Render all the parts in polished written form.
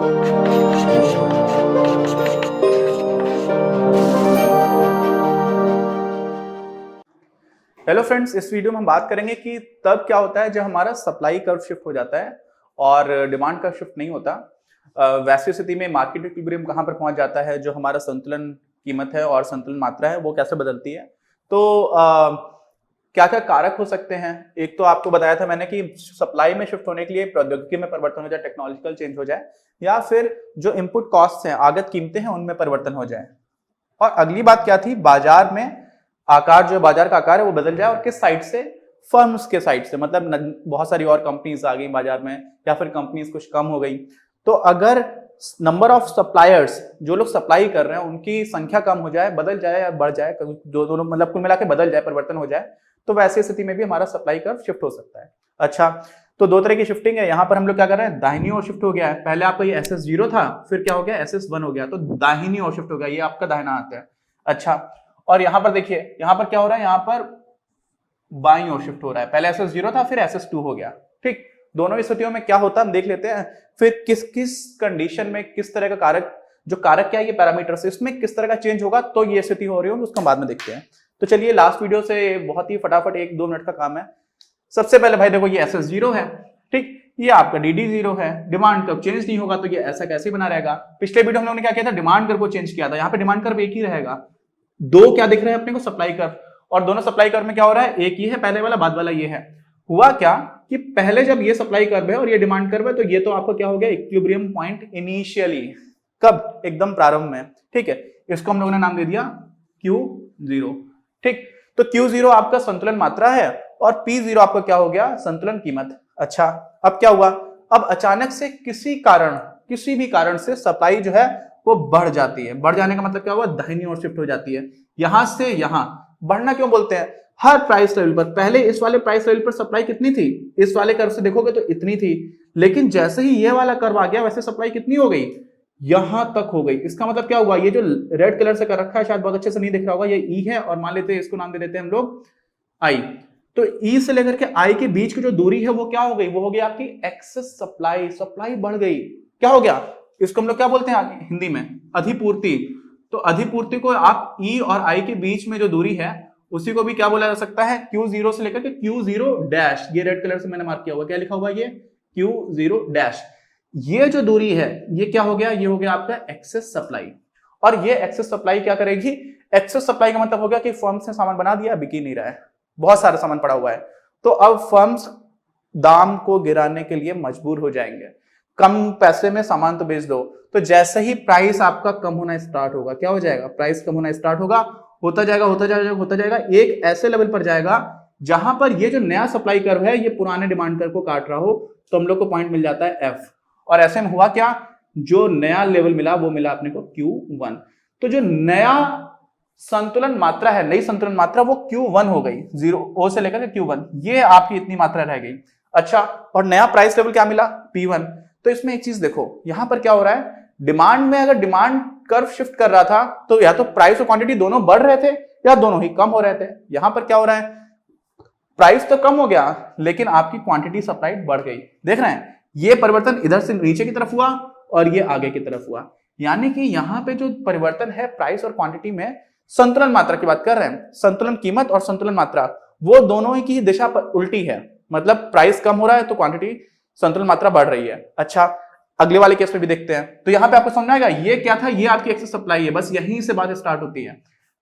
Hello friends, इस video में हम बात करेंगे कि तब क्या होता है जब हमारा सप्लाई कर्व शिफ्ट हो जाता है और डिमांड कर्व शिफ्ट नहीं होता। वैसी स्थिति में मार्केट इक्विलिब्रियम कहां पर पहुंच जाता है, जो हमारा संतुलन कीमत है और संतुलन मात्रा है वो कैसे बदलती है। तो क्या क्या कारक हो सकते हैं। एक तो आपको बताया था मैंने कि सप्लाई में शिफ्ट होने के लिए प्रौद्योगिकी में परिवर्तन हो जाए, टेक्नोलॉजिकल चेंज हो जाए, या फिर जो इनपुट कॉस्ट है, आगत कीमतें हैं, उनमें परिवर्तन हो जाए। और अगली बात क्या थी, बाजार में आकार, जो बाजार का आकार है वो बदल जाए, और किस साइड से, फर्म्स के साइड से, मतलब बहुत सारी और कंपनीज आ गई बाजार में या फिर कंपनीज कुछ कम हो गई। तो अगर नंबर ऑफ सप्लायर्स, जो लोग सप्लाई कर रहे हैं, उनकी संख्या कम हो जाए, बदल जाए या बढ़ जाए, दोनों मतलब कुल मिला के बदल जाए, परिवर्तन हो जाए, तो वैसी स्थिति में भी हमारा सप्लाई कर्व शिफ्ट हो सकता है। अच्छा, तो दो तरह की शिफ्टिंग है। यहाँ पर हम लोग क्या कर रहे हैं, दाहिनी ओर शिफ्ट हो गया है। पहले आपका ये SS0 था, फिर क्या हो गया, SS1 हो गया, तो दाहिनी ओर शिफ्ट हो गया, ये आपका दाहिना हाथ है। अच्छा, और यहां पर देखिए, यहां पर क्या हो रहा है, यहां पर बाईं ओर शिफ्ट हो रहा है। पहले SS0 था, फिर SS2 हो गया। ठीक, दोनों स्थितियों में क्या होता है हम देख लेते हैं। फिर किस किस कंडीशन में किस तरह का कारक, जो कारक क्या है, ये पैरामीटर्स, इसमें किस तरह का चेंज होगा तो ये स्थिति हो रही होगी, उसको बाद में देखते हैं। तो चलिए, लास्ट वीडियो से बहुत ही फटाफट 1-2 मिनट का काम है। सबसे पहले भाई देखो, ये SS0 है, ठीक, ये आपका DD0 है। डिमांड कर्व चेंज नहीं होगा तो ये ऐसा कैसे बना रहेगा। पिछले वीडियो हम लोगों ने क्या किया था, डिमांड कर्व को चेंज किया था। यहाँ पे डिमांड कर्व एक ही रहेगा। दो क्या दिख रहे हैं अपने को, सप्लाई कर्व, और दोनों सप्लाई कर्व में क्या हो रहा है, एक ही है पहले वाला, बाद वाला ये है। हुआ क्या कि पहले जब ये सप्लाई कर्व है और ये डिमांड कर्व है, तो ये तो आपका क्या हो गया, इक्विलिब्रियम पॉइंट इनिशियली। कब, एकदम प्रारंभ में। ठीक है, इसको हम लोगों ने नाम दे दिया Q0। ठीक, तो Q0 आपका संतुलन मात्रा है और P0 आपका क्या हो गया, संतुलन कीमत। अच्छा, अब क्या हुआ, अब अचानक से किसी कारण, किसी भी कारण से सप्लाई जो है वो बढ़ जाती है। बढ़ जाने का मतलब क्या हुआ, दाहिनी ओर शिफ्ट हो जाती है। यहां से यहां बढ़ना क्यों बोलते हैं, हर प्राइस लेवल पर, पहले इस वाले प्राइस लेवल पर सप्लाई कितनी थी, इस वाले कर्व से देखोगे तो इतनी थी, लेकिन जैसे ही ये वाला कर्व आ गया वैसे सप्लाई कितनी हो गई, यहां तक हो गई। इसका मतलब क्या हुआ, ये जो रेड कलर से कर रखा है, शायद बहुत अच्छे से नहीं दिख रहा होगा, ये E है, और मान लेते हैं इसको नाम दे देते हैं हम लोग I। तो E से लेकर के I के बीच की जो दूरी है वो क्या हो गई, वो हो गई आपकी एक्सेस सप्लाई। सप्लाई बढ़ गई, क्या हो गया, इसको हम लोग क्या बोलते हैं हिंदी में, अधिपूर्ति। तो अधिपूर्ति को आप E और I के बीच में जो दूरी है उसी को भी क्या बोला जा सकता है, Q0 से लेकर के Q0 डैश। ये रेड कलर से मैंने मार्क किया हुआ, क्या लिखा हुआ, ये Q0 डैश। ये जो दूरी है ये क्या हो गया, ये हो गया आपका एक्सेस सप्लाई। और ये एक्सेस सप्लाई क्या करेगी, एक्सेस सप्लाई का मतलब हो गया कि फर्म्स ने सामान बना दिया, बिक ही नहीं रहा है, बहुत सारा सामान पड़ा हुआ है, तो अब फर्म्स दाम को गिराने के लिए मजबूर हो जाएंगे। कम पैसे में सामान तो बेच दो। तो जैसे ही प्राइस आपका कम होना स्टार्ट होगा, क्या हो जाएगा, प्राइस कम होना स्टार्ट होगा, होता जाएगा होता जाएगा होता जाएगा, एक ऐसे लेवल पर जाएगा जहां पर ये जो नया सप्लाई कर्व है ये पुराने डिमांड कर्व को काट रहा हो, तो हम लोग को पॉइंट मिल जाता है F। और ऐसे में हुआ क्या, जो नया लेवल मिला वो मिला अपने को Q1। तो जो नया संतुलन मात्रा है, नई संतुलन मात्रा, वो Q1 हो गई, 0 से लेकर के Q1, ये आपकी इतनी मात्रा रह गई। अच्छा, और नया प्राइस लेवल क्या मिला, P1। तो इसमें एक चीज देखो, यहां पर क्या हो रहा है, डिमांड में अगर डिमांड कर्व शिफ्ट कर रहा था तो या तो प्राइस और क्वांटिटी दोनों बढ़ रहे थे या दोनों ही कम हो रहे थे। यहां पर क्या हो रहा है, प्राइस तो कम हो गया लेकिन आपकी क्वांटिटी सप्लाई बढ़ गई। देख रहे हैं, ये परिवर्तन इधर से नीचे की तरफ हुआ और ये आगे की तरफ हुआ, यानी कि यहां पे जो परिवर्तन है प्राइस और क्वांटिटी में, संतुलन मात्रा की बात कर रहे हैं, संतुलन कीमत और संतुलन मात्रा, वो दोनों ही की दिशा पर उल्टी है। मतलब प्राइस कम हो रहा है तो क्वांटिटी, संतुलन मात्रा बढ़ रही है। अच्छा, अगले वाले केस में भी देखते हैं। तो यहां पे आपको समझ आएगा ये क्या था, ये आपकी एक्सेस सप्लाई है, बस यहीं से बात स्टार्ट होती है।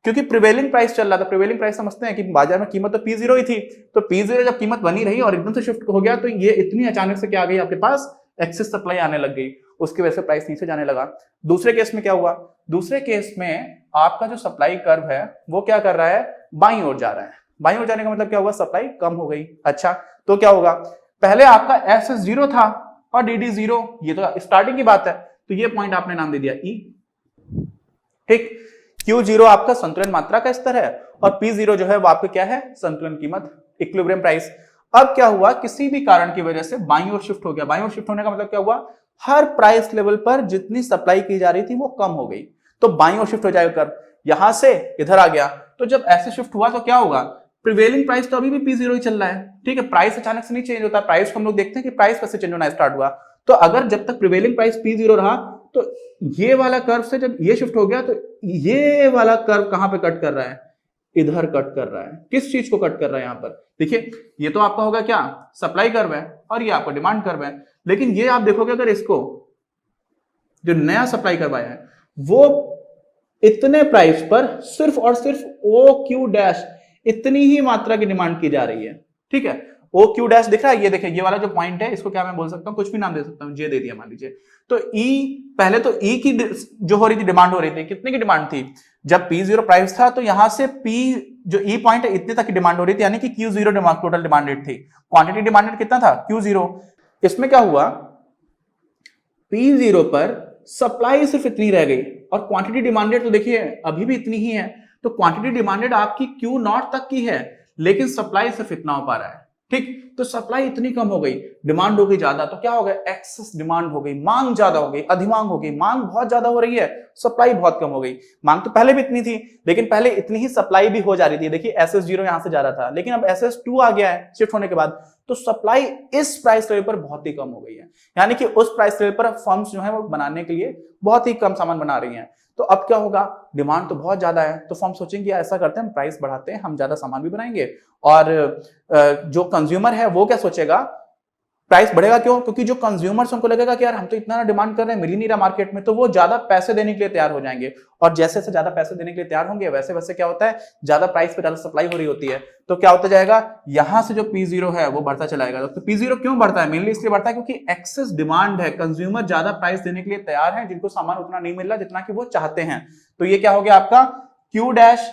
क्योंकि प्रिवेलिंग प्राइस चल रहा था, प्रिवेलिंग प्राइस समझते हैं कि बाजार में कीमत तो P0 ही थी, तो P0 जब कीमत बनी रही और एकदम से शिफ्ट हो गया तो ये इतनी अचानक से क्या आ गई आपके पास, एक्सेस सप्लाई आने लग गई, उसकी वजह से प्राइस नीचे जाने लगा। दूसरे केस में क्या हुआ, दूसरे केस में आपका जो सप्लाई कर्व है वो क्या कर रहा है, बाईं ओर जा रहा है। बाईं ओर जाने का मतलब क्या हुआ, सप्लाई कम हो गई। अच्छा, तो क्या होगा, पहले आपका SS0 था और DD0, ये तो स्टार्टिंग की बात है, तो ये पॉइंट आपने नाम दे दिया E। ठीक, Q0 आपका संतुलन मात्रा का स्तर है और P0 जो है वो आपका क्या है, संतुलन कीमत, इक्विलिब्रियम प्राइस। अब क्या हुआ, किसी भी कारण की वजह से बाईं ओर शिफ्ट हो गया। बाईं ओर शिफ्ट होने का मतलब क्या हुआ, हर प्राइस लेवल पर जितनी सप्लाई की जा रही थी वो कम हो गई, तो बाईं ओर शिफ्ट हो जाएगा कर्व, यहां से इधर आ गया। तो जब ऐसे शिफ्ट हुआ तो क्या होगा, प्रिवेलिंग प्राइस तो अभी भी P0 ही चल रहा है, ठीक है, प्राइस अचानक से नहीं चेंज होता। प्राइस को हम लोग देखते हैं कि प्राइस कैसे चेंज होना स्टार्ट हुआ, तो अगर जब तक प्रिवेलिंग प्राइस P0 रहा तो ये वाला कर्व से जब ये शिफ्ट हो गया तो ये वाला कर्व कहां पे कट कर रहा है, इधर कट कर रहा है। किस चीज को कट कर रहा है यहां पर, देखिए ये तो आपका होगा क्या, सप्लाई कर्व है और ये आपका डिमांड कर्व है। लेकिन ये आप देखोगे अगर इसको जो नया सप्लाई कर्व आया है वो इतने प्राइस पर सिर्फ और सिर्फ OQ डैश इतनी ही मात्रा की डिमांड की जा रही है, ठीक है। OQ डैश दिख रहा है, ये देखिए ये वाला जो पॉइंट है इसको क्या मैं बोल सकता हूं, कुछ भी नाम दे सकता हूं, जे दे दिया मान लीजिए। तो E पहले तो E की जो हो रही थी डिमांड हो रही थी, कितने की डिमांड थी, जब P0 प्राइस था तो यहां से P जो E पॉइंट है इतने तक की डिमांड हो रही थी, यानी कि Q0 टोटल डिमांड रेट थी। क्वांटिटी डिमांड रेट कितना था, Q0। इसमें क्या हुआ, P0 पर सप्लाई सिर्फ इतनी रह गई और क्वांटिटी डिमांड रेट तो देखिए अभी भी इतनी ही है। तो क्वांटिटी डिमांड रेट आपकी Q0 तक की है लेकिन सप्लाई सिर्फ इतना हो पा रहा है, ठीक। तो सप्लाई इतनी कम हो गई, डिमांड हो गई ज्यादा, तो क्या हो गया, एक्सेस डिमांड हो गई, मांग ज्यादा हो गई, अधिमांग हो गई। मांग बहुत ज्यादा हो रही है, सप्लाई बहुत कम हो गई। मांग तो पहले भी इतनी थी लेकिन पहले इतनी ही सप्लाई भी हो जा रही थी। देखिए SS0 यहां से जा रहा था लेकिन अब SS2 आ गया है शिफ्ट होने के बाद, तो सप्लाई इस प्राइस लेवल पर बहुत ही कम हो गई है। यानी कि उस प्राइस लेवल पर फर्म्स जो है वो बनाने के लिए बहुत ही कम सामान बना रही हैं। तो अब क्या होगा, डिमांड तो बहुत ज्यादा है, तो फर्म सोचेंगे ऐसा करते हैं हम प्राइस बढ़ाते हैं, हम ज्यादा सामान भी बनाएंगे। और जो कंज्यूमर है वो क्या सोचेगा, प्राइस बढ़ेगा क्यों, क्योंकि जो कंज्यूमर्स उनको लगेगा कि यार हम तो इतना डिमांड कर रहे हैं, मिल ही नहीं रहा मार्केट में, तो वो ज्यादा पैसे देने के लिए तैयार हो जाएंगे। और जैसे जैसे ज्यादा पैसे देने के लिए तैयार होंगे वैसे वैसे क्या होता है, ज्यादा प्राइस पे ज्यादा सप्लाई हो रही होती है, तो क्या होता जाएगा, यहां से जो P0 है वो बढ़ता चलाएगा। तो P0 क्यों बढ़ता है, मेनली इसलिए बढ़ता है क्योंकि एक्सेस डिमांड है, कंज्यूमर ज्यादा प्राइस देने के लिए तैयार है, जिनको सामान उतना नहीं मिल रहा जितना कि वो चाहते हैं। तो ये क्या हो गया आपका Q dash,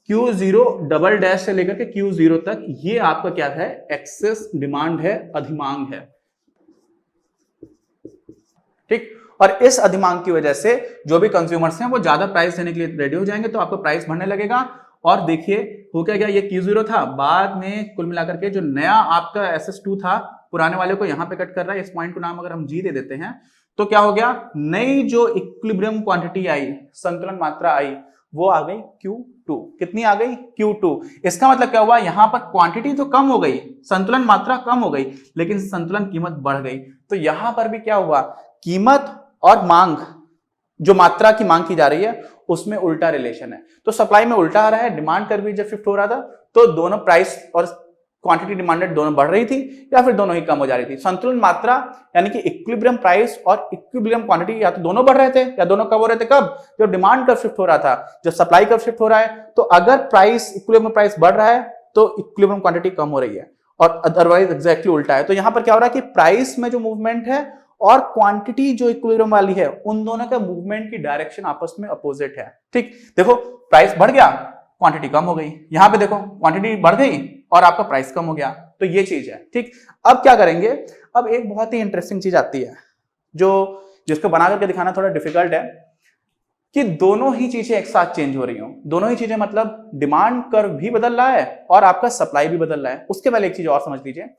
Q0 double dash से लेकर के Q0 तक, ये आपका क्या है, एक्सेस डिमांड है, अधिमांग है, ठीक। और इस अधिमांग की वजह से जो भी कंज्यूमर्स हैं वो ज्यादा प्राइस देने के लिए रेडी हो जाएंगे, तो आपको प्राइस बढ़ने लगेगा। और देखिए हो क्या गया, ये Q0 था, बाद में कुल मिलाकर के जो नया आपका SS2 था, पुराने वाले को यहां पे कट कर रहा है, इस पॉइंट को नाम अगर हम G दे देते हैं, तो क्या हो गया, नई जो इक्विलिब्रियम क्वांटिटी आई, संतुलन मात्रा आई, वो आ गई Q2। कितनी आ गई, Q2। इसका मतलब क्या हुआ, यहां पर क्वांटिटी तो कम हो गई, संतुलन मात्रा कम हो गई, लेकिन संतुलन कीमत बढ़ गई। तो यहां पर भी क्या हुआ, कीमत और मांग, जो मात्रा की मांग की जा रही है उसमें उल्टा रिलेशन है। तो सप्लाई में उल्टा आ रहा है, डिमांड कर्व भी जब शिफ्ट हो रहा था तो दोनों प्राइस और क्वांटिटी डिमांडेड दोनों बढ़ रही थी या फिर दोनों ही कम हो जा रही थी। संतुलन मात्रा यानी कि इक्विलिब्रियम प्राइस और इक्विलिब्रियम क्वांटिटी या तो दोनों बढ़ रहे थे या दोनों कम हो रहे थे, कब, जब डिमांड कर्व शिफ्ट हो रहा था। जब सप्लाई कर्व शिफ्ट हो रहा है तो अगर प्राइस इक्विलिब्रियम प्राइस बढ़ रहा है तो इक्विलिब्रियम क्वांटिटी कम हो रही है, और अदरवाइज एग्जैक्टली उल्टा है। तो यहां पर क्या हो रहा है कि प्राइस में जो मूवमेंट है और क्वांटिटी जो इक्विलिब्रियम वाली है, उन दोनों का मूवमेंट की डायरेक्शन आपस में अपोजिट है, ठीक। देखो प्राइस बढ़ गया, क्वांटिटी कम हो गई, यहां पे देखो क्वांटिटी बढ़ गई और आपका प्राइस कम हो गया, तो ये चीज है, ठीक। अब क्या करेंगे, अब एक बहुत ही इंटरेस्टिंग चीज आती है जो जिसको बना करके दिखाना थोड़ा डिफिकल्ट है, कि दोनों ही चीजें एक साथ चेंज हो रही हो। दोनों ही चीजें मतलब डिमांड कर्व भी बदल रहा है और आपका सप्लाई भी बदल रहा है। उसके पहले एक चीज और समझ लीजिए,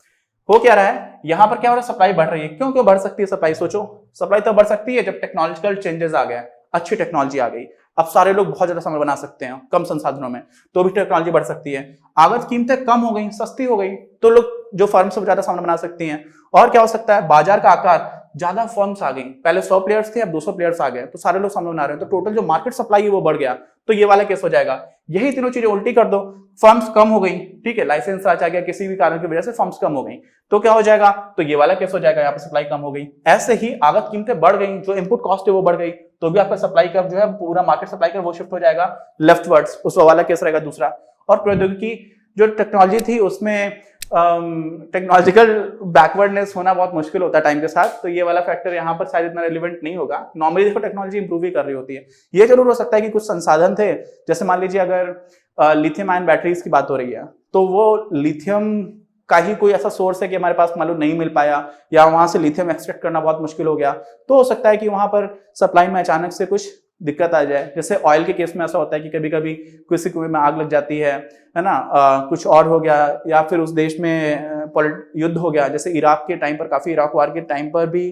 हो क्या रहा है, यहां पर क्या हो रहा है, सप्लाई बढ़ रही है। क्यों क्यों बढ़ सकती है सप्लाई, सोचो, सप्लाई तो बढ़ सकती है जब टेक्नोलॉजिकल चेंजेस आ गए, अच्छी टेक्नोलॉजी आ गई, अब सारे लोग बहुत ज्यादा सामान बना सकते हैं कम संसाधनों में, तो भी टेक्नोलॉजी बढ़ सकती है। अगर कीमतें कम हो गई, सस्ती हो गई, तो लोग जो फर्म से ज्यादा सामान बना सकती हैं। और क्या हो सकता है, बाजार का आकार, ज्यादा फर्म्स आ गई, पहले 100 प्लेयर्स थे अब 200 प्लेयर्स आ गए, तो सारे लोग सामान बना रहे हैं, तो टोटल जो मार्केट सप्लाई है वो बढ़ गया, तो ये वाला केस हो जाएगा। यही तीनों चीजें उल्टी कर दो, फर्म्स कम हो गई, ठीक है, लाइसेंस राज आ गया, किसी भी कारण की वजह से फर्म्स कम हो गई, तो क्या हो जाएगा, तो ये वाला केस हो जाएगा, यहाँ पे सप्लाई कम हो गई। ऐसे ही अगर कीमतें बढ़ गई, जो इनपुट कॉस्ट है वो बढ़ गई, तो भी आपका सप्लाई कर्व जो है पूरा मार्केट सप्लाई कर्व वो शिफ्ट हो जाएगा लेफ्टवर्ड्स, उस वाला केस रहेगा दूसरा। और प्रौद्योगिकी जो टेक्नोलॉजी थी उसमें टेक्नोलॉजिकल बैकवर्डनेस होना बहुत मुश्किल होता है टाइम के साथ, तो ये वाला फैक्टर यहाँ पर शायद इतना रिलेवेंट नहीं होगा। नॉर्मली देखो टेक्नोलॉजी इंप्रूव ही कर रही होती है। ये जरूर हो सकता है कि कुछ संसाधन थे, जैसे मान लीजिए अगर लिथियम आयन बैटरीज की बात हो रही है, तो वो लिथियम का ही कोई ऐसा सोर्स है कि हमारे पास मालूम नहीं मिल पाया, या वहां से लिथियम एक्सट्रैक्ट करना बहुत मुश्किल हो गया, तो हो सकता है कि वहां पर सप्लाई में अचानक से कुछ दिक्कत आ जाए। जैसे ऑयल के केस में ऐसा होता है कि कभी कभी किसी कुएं में आग लग जाती है ना, कुछ और हो गया, या फिर उस देश में युद्ध हो गया, जैसे इराक के टाइम पर, काफी इराक वार के टाइम पर भी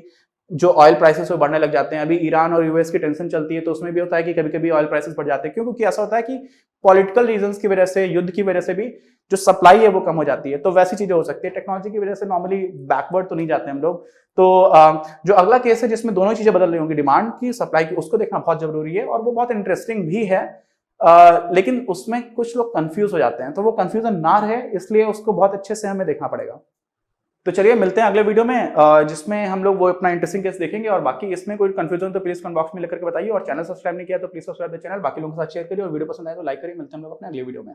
जो ऑयल प्राइसेस वो बढ़ने लग जाते हैं। अभी ईरान और यूएस की टेंशन चलती है, तो उसमें भी होता है कि कभी कभी ऑयल प्राइसेस बढ़ जाते हैं। क्यों? क्योंकि ऐसा होता है कि पॉलिटिकल रीजंस की वजह से, युद्ध की वजह से भी जो सप्लाई है वो कम हो जाती है। तो वैसी चीजें हो सकती है। टेक्नोलॉजी की वजह से नॉर्मली बैकवर्ड तो नहीं जाते हम लोग। तो जो अगला केस है जिसमें दोनों चीजें बदल रही होंगी, डिमांड की, सप्लाई की, उसको देखना बहुत जरूरी है और वो बहुत इंटरेस्टिंग भी है। लेकिन उसमें कुछ लोग कंफ्यूज हो जाते हैं, तो वो कंफ्यूजन ना रहे इसलिए उसको बहुत अच्छे से हमें देखना पड़ेगा। तो चलिए मिलते हैं अगले वीडियो में, जिसमें हम लोग वो अपना इंटरेस्टिंग केस देखेंगे। और बाकी इसमें कोई कंफ्यूजन तो प्लीज कमेंट बॉक्स में लिख करके बताइए, और चैनल सब्सक्राइब नहीं किया तो प्लीज सब्सक्राइब द चैनल, बाकी लोगों के साथ शेयर करिए, और वीडियो पसंद आए तो लाइक करिए। मिलते हैं हम लोग अपने अगले वीडियो में।